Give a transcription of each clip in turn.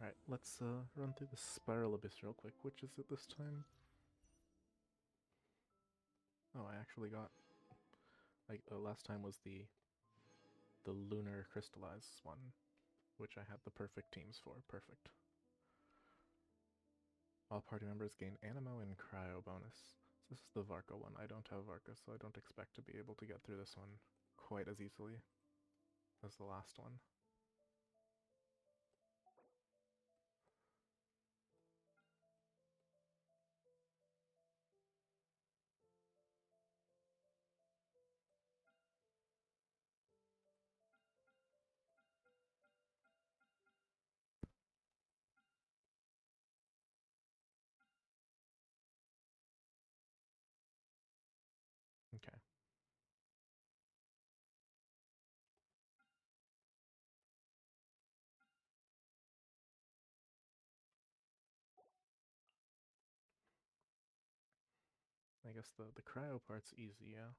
Alright, let's run through the Spiral Abyss real quick. Which is it this time? Oh, I actually got... Like, last time was the Lunar Crystallized one, which I had the perfect teams for. Perfect. All party members gain Animo and Cryo bonus. So this is the Varka one. I don't have Varka, so I don't expect to be able to get through this one quite as easily as the last one. Okay. I guess the Cryo part's easy, yeah.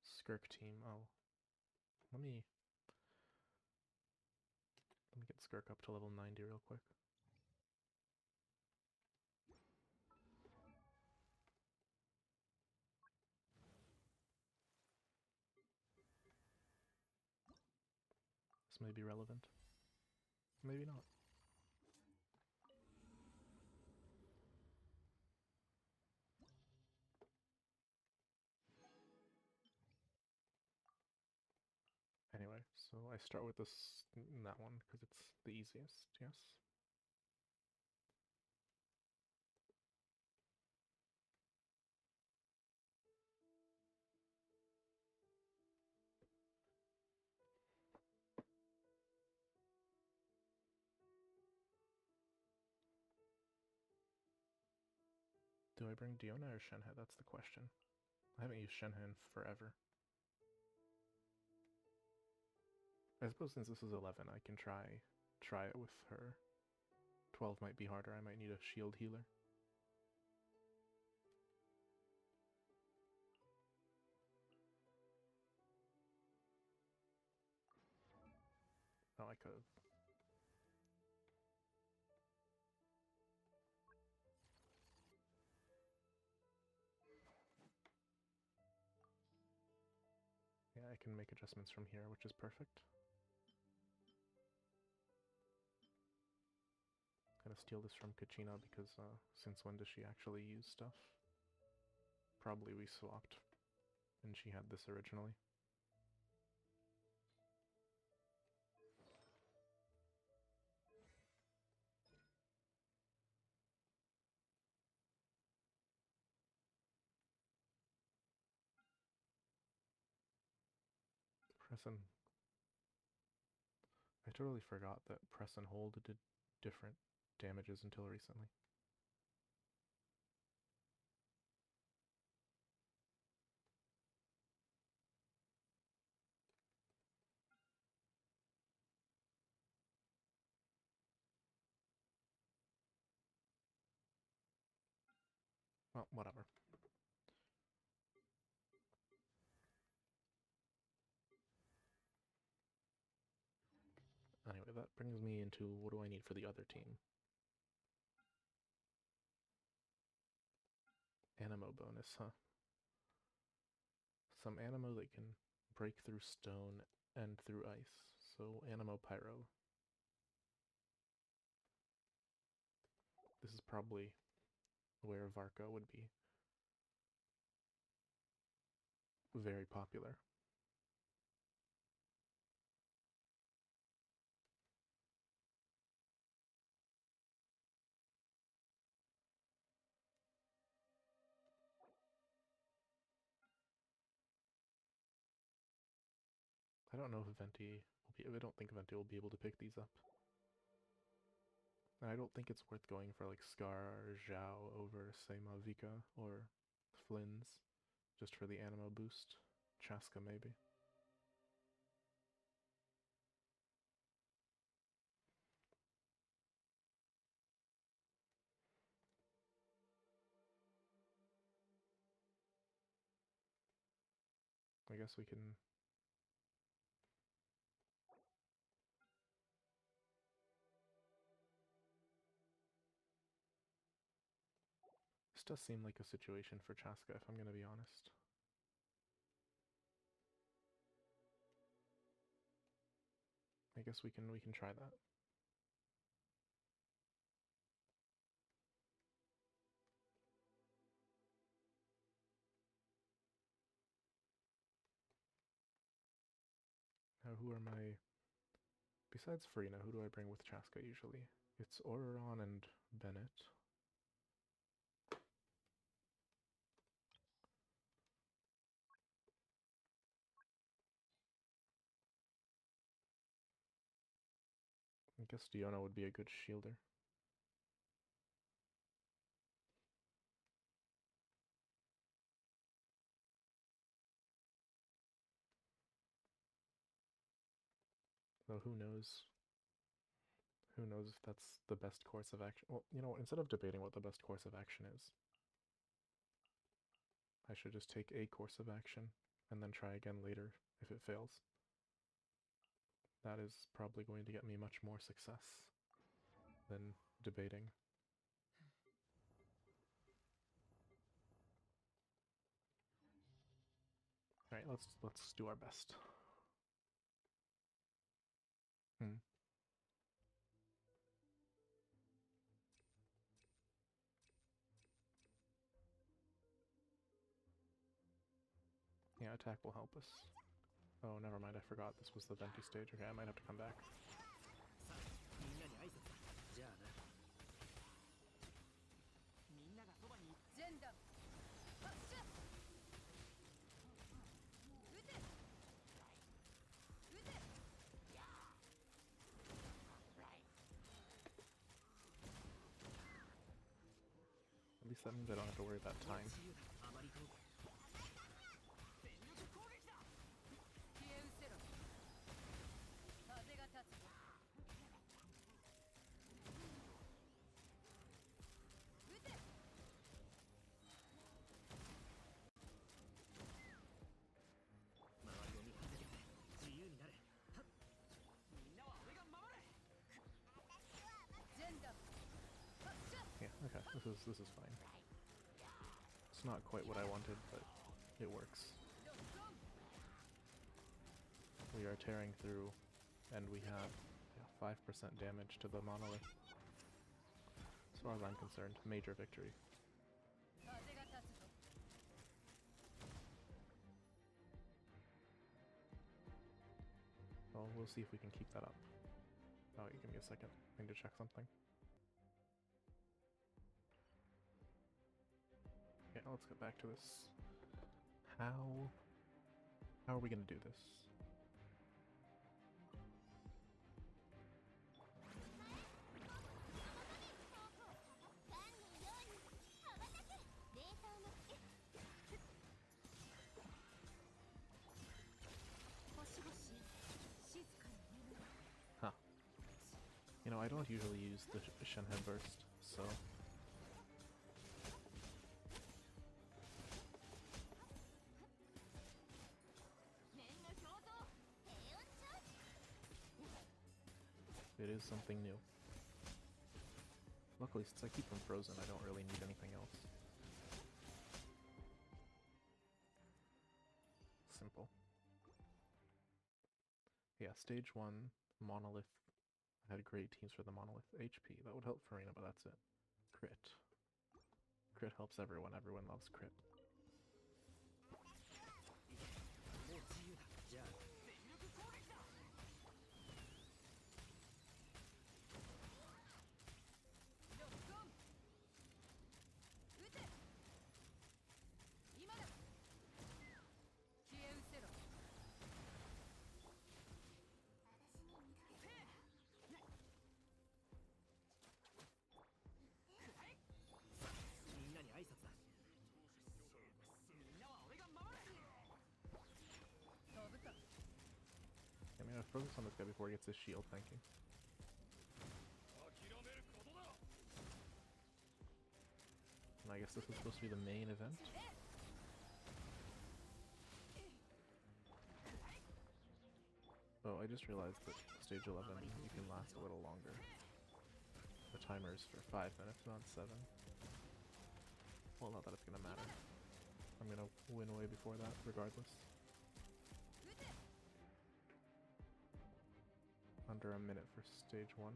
Skirk team, oh. Let me get Skirk up to level 90 real quick. This may be relevant. Maybe not. Anyway, so I start with this that one because it's the easiest, yes? Do I bring Diona or Shenhe? That's the question. I haven't used Shenhe in forever. I suppose since this is 11, I can try it with her. 12 might be harder, I might need a shield healer. Oh, I could've. Yeah, I can make adjustments from here, which is perfect. Gotta steal this from Kachina because since when does she actually use stuff? Probably we swapped and she had this originally. Press and... I totally forgot that press and hold did different damages until recently. Well, whatever. Anyway, that brings me into what do I need for the other team? Animo bonus, huh? Some Animo that can break through stone and through ice. So Animo Pyro. This is probably where Varka would be very popular. I don't know if Venti will be... I don't think Venti will be able to pick these up. And I don't think it's worth going for like Scar or Zhao over, say, Mavica or Flynn's, just for the Animo boost. Chaska, maybe. I guess we can... This does seem like a situation for Chaska, if I'm gonna be honest. I guess we can try that. Now, who are my... Besides Farina, who do I bring with Chaska usually? It's Auroron and Bennett. I guess Diona would be a good shielder. Though who knows? Who knows if that's the best course of action? Well, you know, instead of debating what the best course of action is, I should just take a course of action and then try again later if it fails. That is probably going to get me much more success than debating. Alright, let's do our best. Yeah, attack will help us. Oh, never mind, I forgot this was the venti stage. Okay, I might have to come back. At least that means I don't have to worry about time. Yeah, okay, this is fine. It's not quite what I wanted, but it works. We are tearing through, and we have 5% damage to the monolith. As far as I'm concerned, major victory. Well, we'll see if we can keep that up. Oh, you give me a second. I need to check something. Okay, let's get back to this. How are we gonna do this? Huh. You know, I don't usually use the Shenhe burst, so... It is something new. Luckily, since I keep them frozen, I don't really need anything else. Simple. Yeah, stage 1, Monolith. I had great teams for the Monolith. HP, that would help Farina, but that's it. Crit. Crit helps everyone. Everyone loves crit. I'm gonna focus on this guy before he gets his shield, thank you. And I guess this was supposed to be the main event. just realized that stage 11 you can last a little longer. The timer is for 5 minutes, not 7. Well, not that it's gonna matter. I'm gonna win way before that, regardless. Under a minute for stage 1.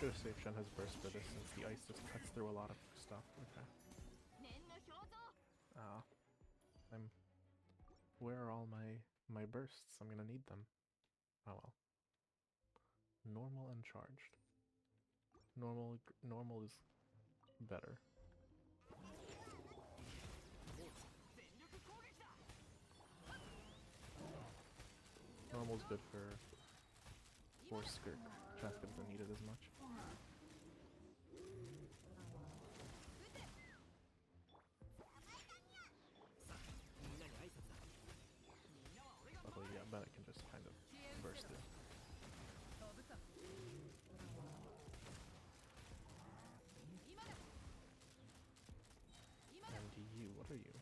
Should have saved Shen has burst for this since the ice just cuts through a lot of stuff. Okay. Where are all my bursts? I'm gonna need them. Oh well. Normal and charged. Normal is better. Normal's good for Skirk. Chaska doesn't need it as much. Luckily, yeah, Bennett can just kind of burst through. And you, what are you?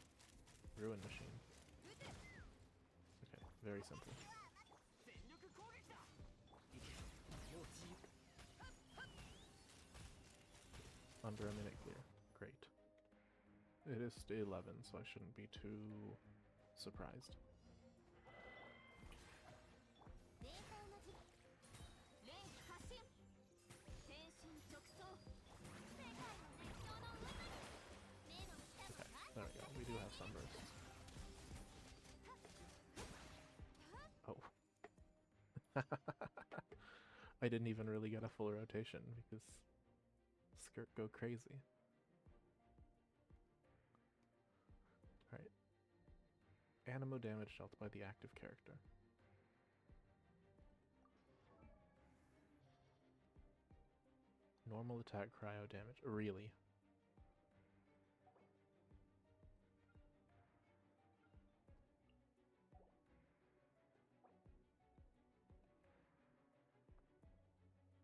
Ruin Machine. Okay, very simple. Under a minute clear. Great. It is 11, so I shouldn't be too surprised. Okay, there we go. We do have some bursts. Oh. I didn't even really get a full rotation because Skirk go crazy. Alright. Animo damage dealt by the active character. Normal attack cryo damage. Really?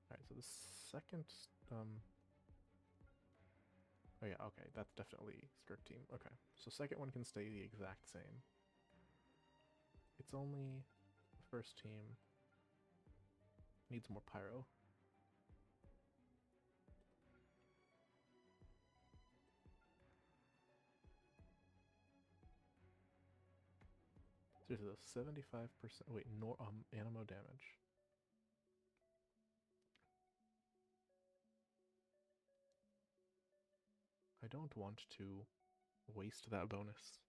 Alright, so the second oh yeah, okay, that's definitely Skirk team. Okay, so second one can stay the exact same. It's only first team needs more pyro. So there's a 75%. Wait, animo damage. I don't want to waste that bonus.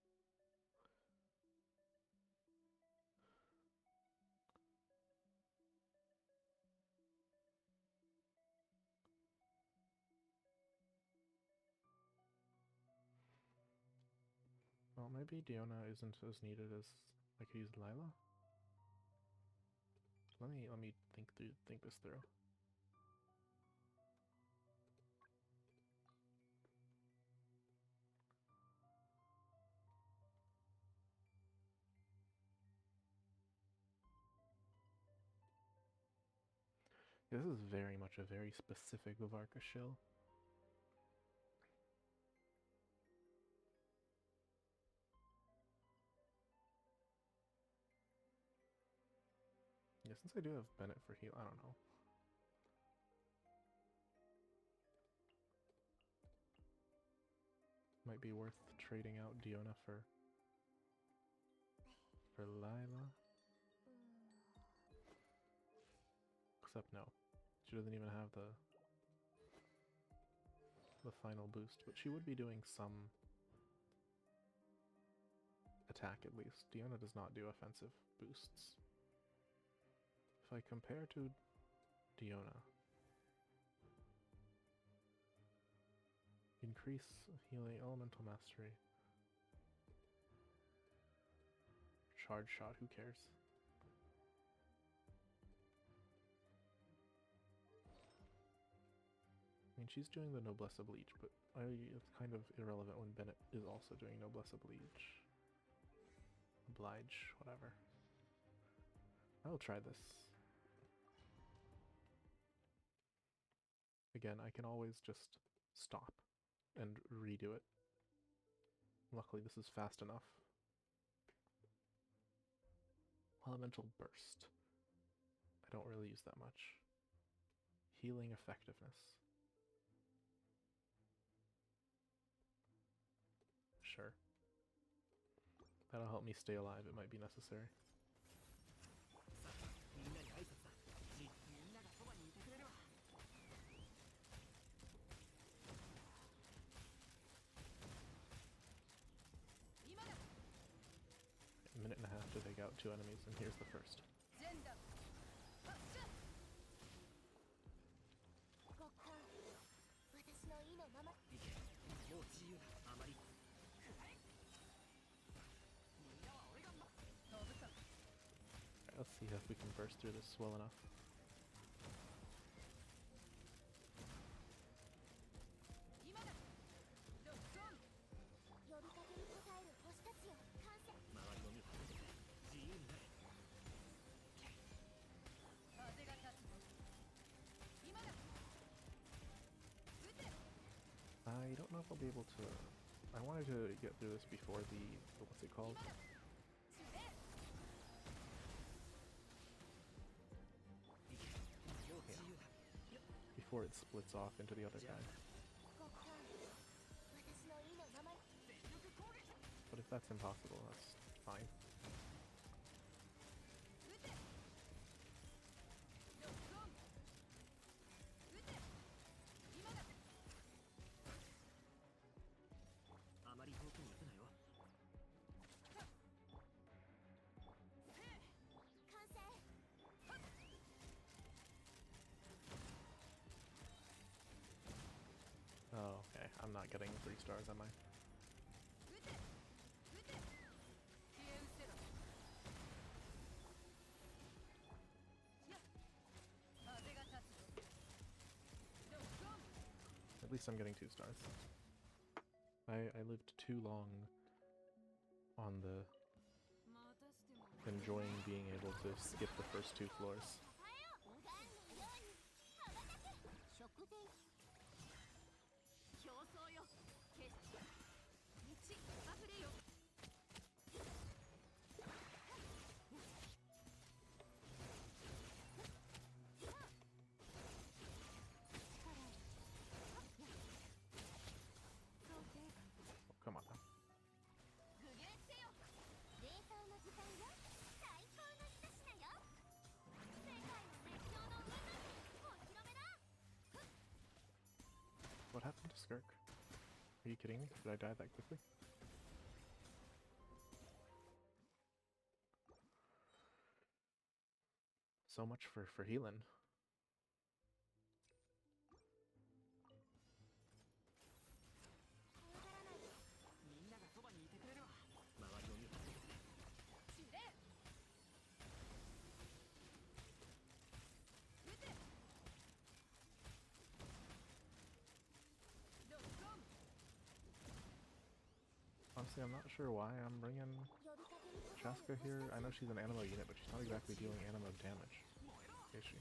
Well, maybe Diona isn't as needed as I could use Lila. Let me think this through. This is very much a very specific Varka shill. Yeah, since I do have Bennett for heal, I don't know. Might be worth trading out Diona for Lila. Except no. She doesn't even have the final boost, but she would be doing some attack at least. Diona does not do offensive boosts. If I compare to Diona, increase healing, elemental mastery, charge shot, who cares? I mean, mean, she's doing the Noblesse Oblige, but it's kind of irrelevant when Bennett is also doing Noblesse Oblige. Oblige, whatever. I will try this. Again, I can always just stop and redo it. Luckily, this is fast enough. Elemental Burst. I don't really use that much. Healing Effectiveness. Sure. That'll help me stay alive, it might be necessary. A minute and a half to take out 2 enemies, and here's the first. Alright, let's see if we can burst through this well enough. I don't know if I'll be able to... I wanted to get through this before the what's it called? Yeah. Before it splits off into the other guy. But if that's impossible, that's fine. Oh, okay. I'm not getting 3 stars, am I? At least I'm getting 2 stars. I lived too long on the enjoying being able to skip the first 2 floors. Come on now. What happened to Skirk? Are you kidding me? Did I die that quickly? So much for healing. Honestly, I'm not sure why I'm bringing Chaska here. I know she's an animo unit, but she's not exactly dealing animo damage, is she?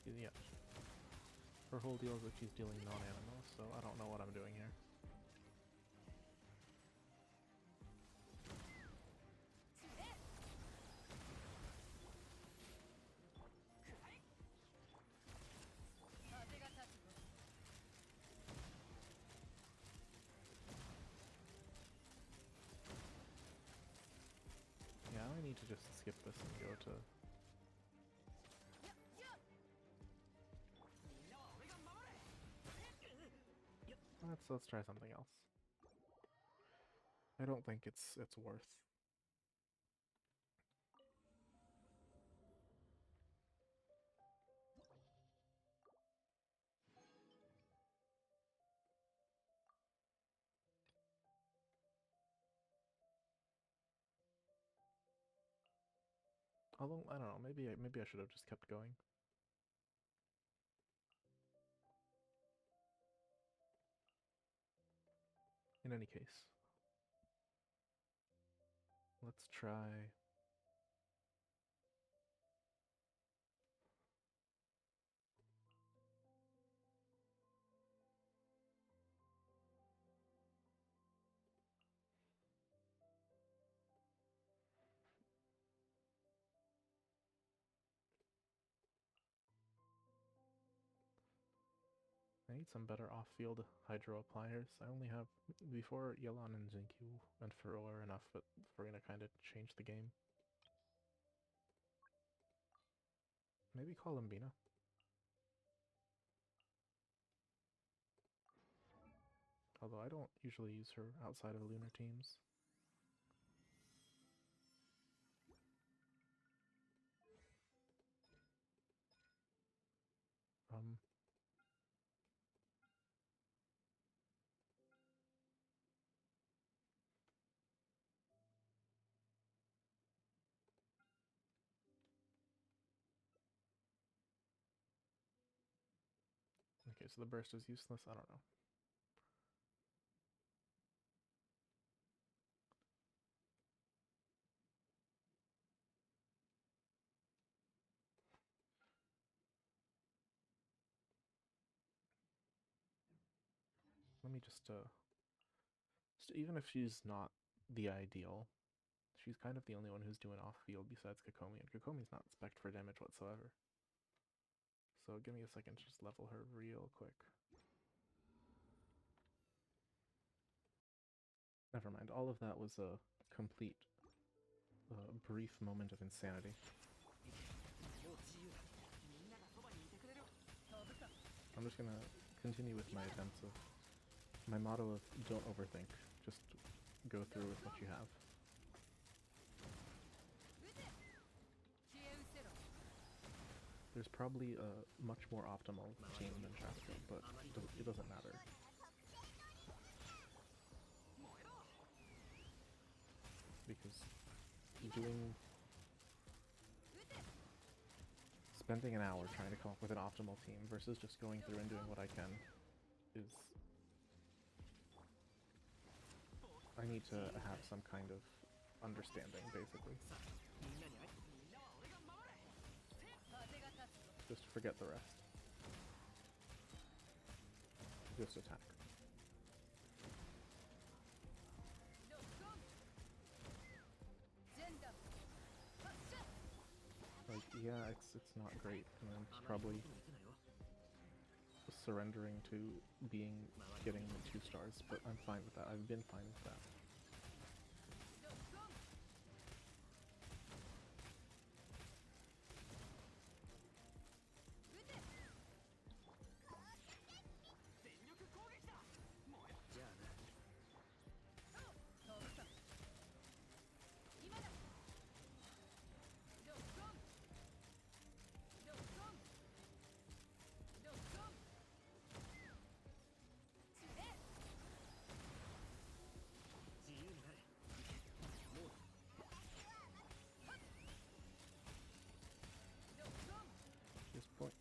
Yeah. Her whole deal is that she's dealing non-animals, so I don't know what I'm doing here. Yeah, I need to just skip this and go to... Let's try something else. I don't think it's worth. Although I don't know, maybe I should have just kept going. In any case, let's try. I need some better off-field hydro appliers. I only have, before Yelan and Xinkyu and Furore enough, but Farina kind of changed the game. Maybe Columbina. Although I don't usually use her outside of lunar teams. Okay, so the burst is useless? I don't know. Let me just even if she's not the ideal, she's kind of the only one who's doing off-field besides Kokomi, and Kokomi's not spec'd for damage whatsoever. So give me a second to just level her real quick. Never mind, all of that was a complete brief moment of insanity. I'm just gonna continue with my attempts of my motto of don't overthink, just go through with what you have. There's probably a much more optimal team than Shaska, but it doesn't matter. Because spending an hour trying to come up with an optimal team versus just going through and doing what I can is... I need to have some kind of understanding, basically. Just forget the rest. Just attack. Like, yeah, it's not great, and I'm probably surrendering to getting the 2 stars, but I'm fine with that. I've been fine with that.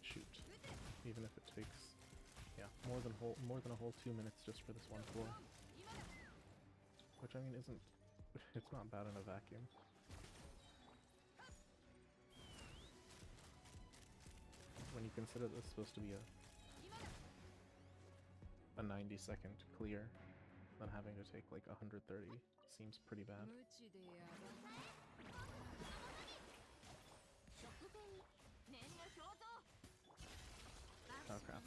Shoot. Even if it takes, yeah, more than a whole 2 minutes just for this one floor. Which, I mean, it's not bad in a vacuum. When you consider this supposed to be a 90-second clear, then having to take like 130 seems pretty bad. Oh crap.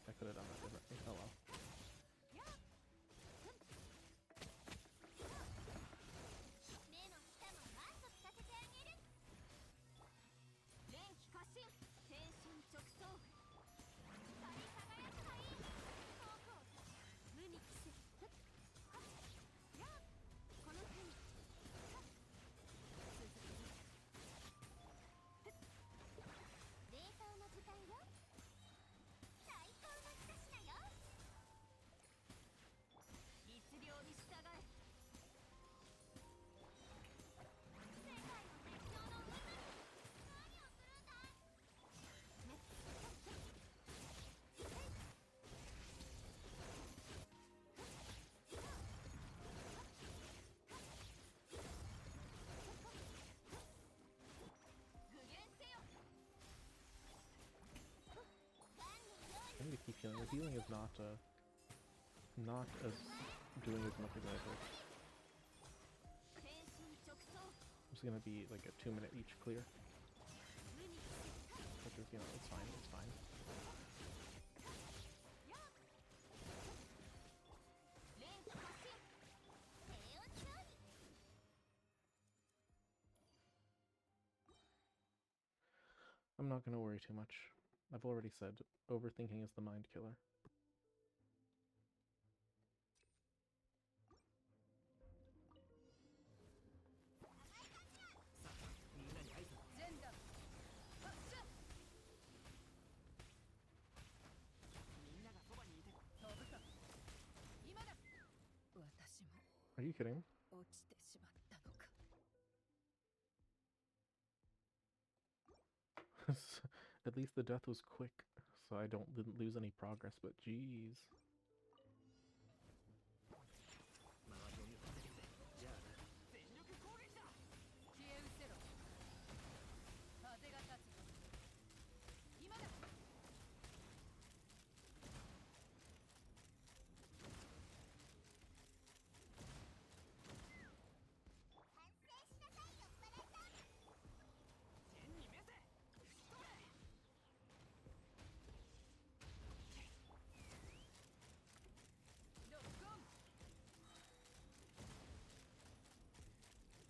I could have done that differently. Oh well. is not as doing as much as I hope. It's gonna be like a 2-minute each clear, which is, you know, it's fine. It's fine. I'm not gonna worry too much. I've already said overthinking is the mind killer. Are you kidding? At least the death was quick, so I didn't lose any progress, but jeez.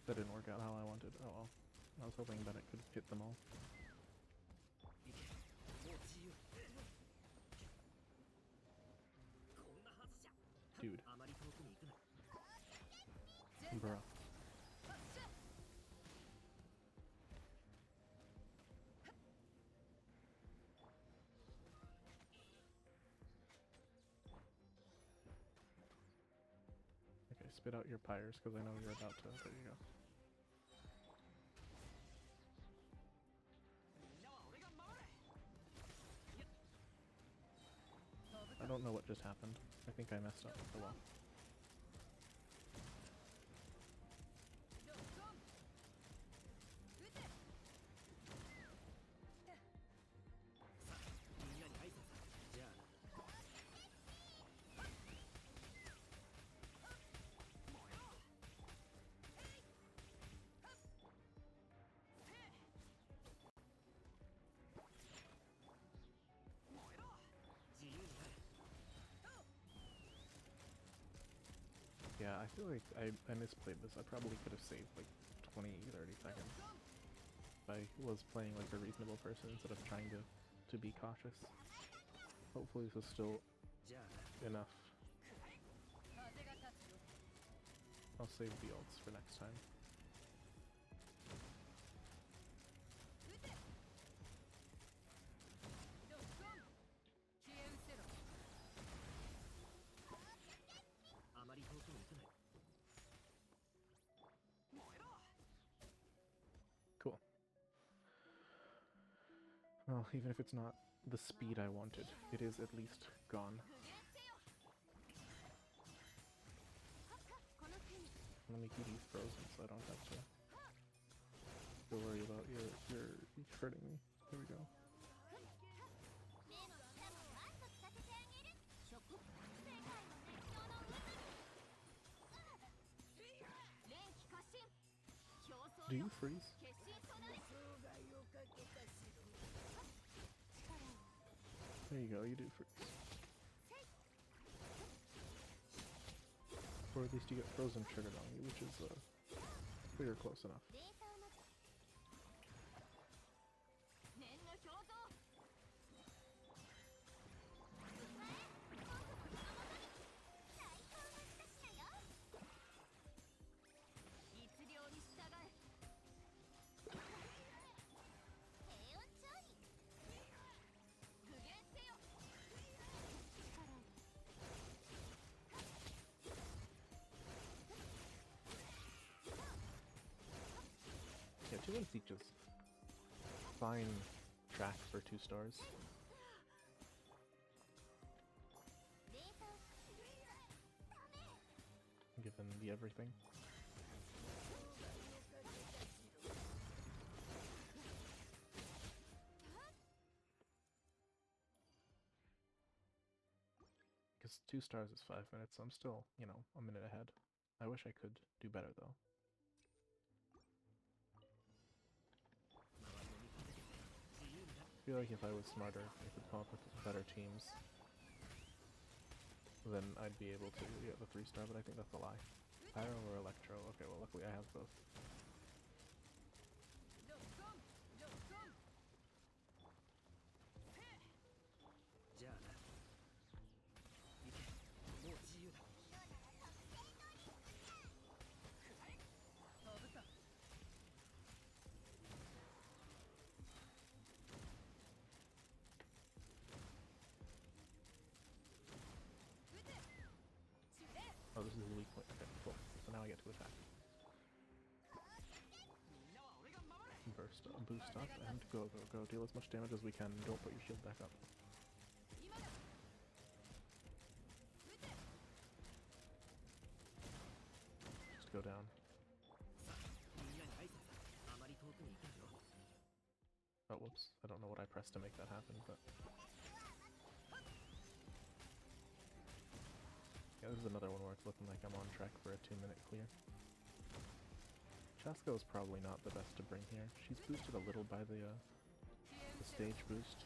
That didn't work out how I wanted. Oh well. I was hoping that it could hit them all. Dude. Bruh. Okay, spit out your pyres, because I know you're about to. There you go. I don't know what just happened. I think I messed up. Oh well. Yeah, I feel like I misplayed this. I probably could have saved like 20, 30 seconds if I was playing like a reasonable person instead of trying to be cautious. Hopefully this is still enough. I'll save the ults for next time. Cool. Well, even if it's not the speed I wanted, it is at least gone. Let me keep these frozen so I don't have to worry about you're hurting me. Here we go. Do you freeze? There you go, you do freeze. Or at least you get frozen triggered on you, which is clear close enough. Yeah, 2 wins each is fine track for 2 stars. Given the everything. It's 2 stars is 5 minutes, so I'm still, you know, a minute ahead. I wish I could do better though. I feel like if I was smarter, I could come up with better teams. Then I'd be able to get the 3 star, but I think that's a lie. Pyro or Electro? Okay, well luckily I have both. Oh, this is a weak point. Okay, cool. So now I get to attack. Boost up, and go. Deal as much damage as we can. Don't put your shield back up. Just go down. Oh, whoops. I don't know what I pressed to make that happen, but... Yeah, this is another one where it's looking like I'm on track for a 2-minute clear. Chasko is probably not the best to bring here. She's boosted a little by the stage boost.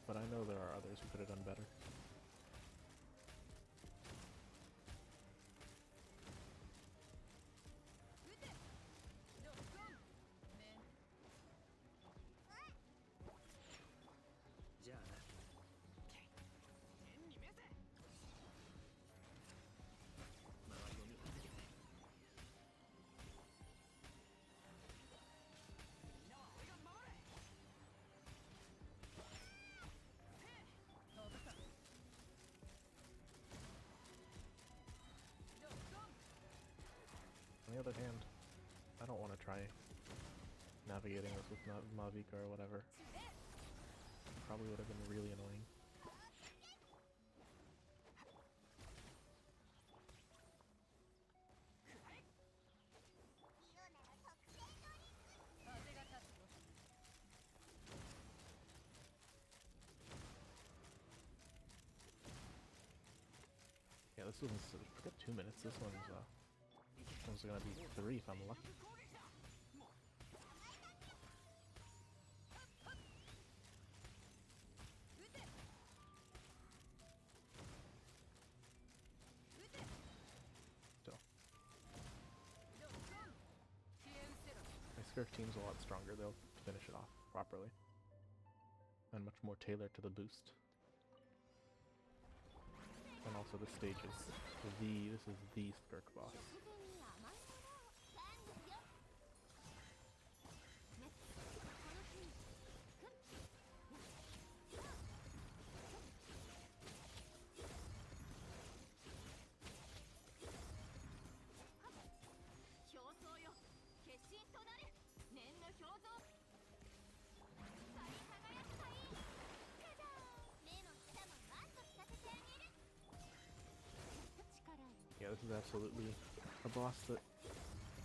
But I know there are others who could have done better. On the other hand, I don't want to try navigating this with Mavica or whatever. Probably would have been really annoying. Yeah, this one's, forget 2 minutes, this one's gonna be 3 if I'm lucky. Still. My Skirk team's a lot stronger, they'll finish it off properly. And much more tailored to the boost. And also the stage is this is the Skirk boss. Yeah, this is absolutely a boss that,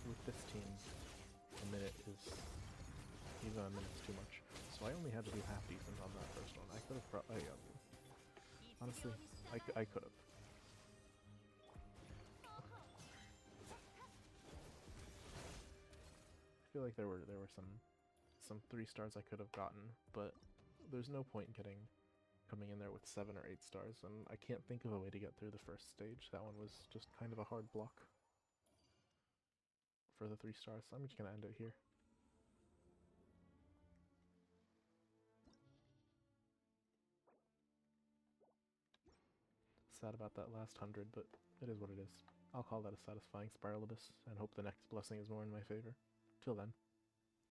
with this team, a minute is, even a minute's too much. So I only had to do half decent on that first one. I could have honestly, I could have. I feel like there were some 3 stars I could have gotten, but there's no point in coming in there with 7 or 8 stars, and I can't think of a way to get through the first stage. That one was just kind of a hard block for the 3 stars, so I'm just gonna end it here. Sad about that last 100, but it is what it is. I'll call that a satisfying Spiral Abyss, and hope the next blessing is more in my favor. Till then.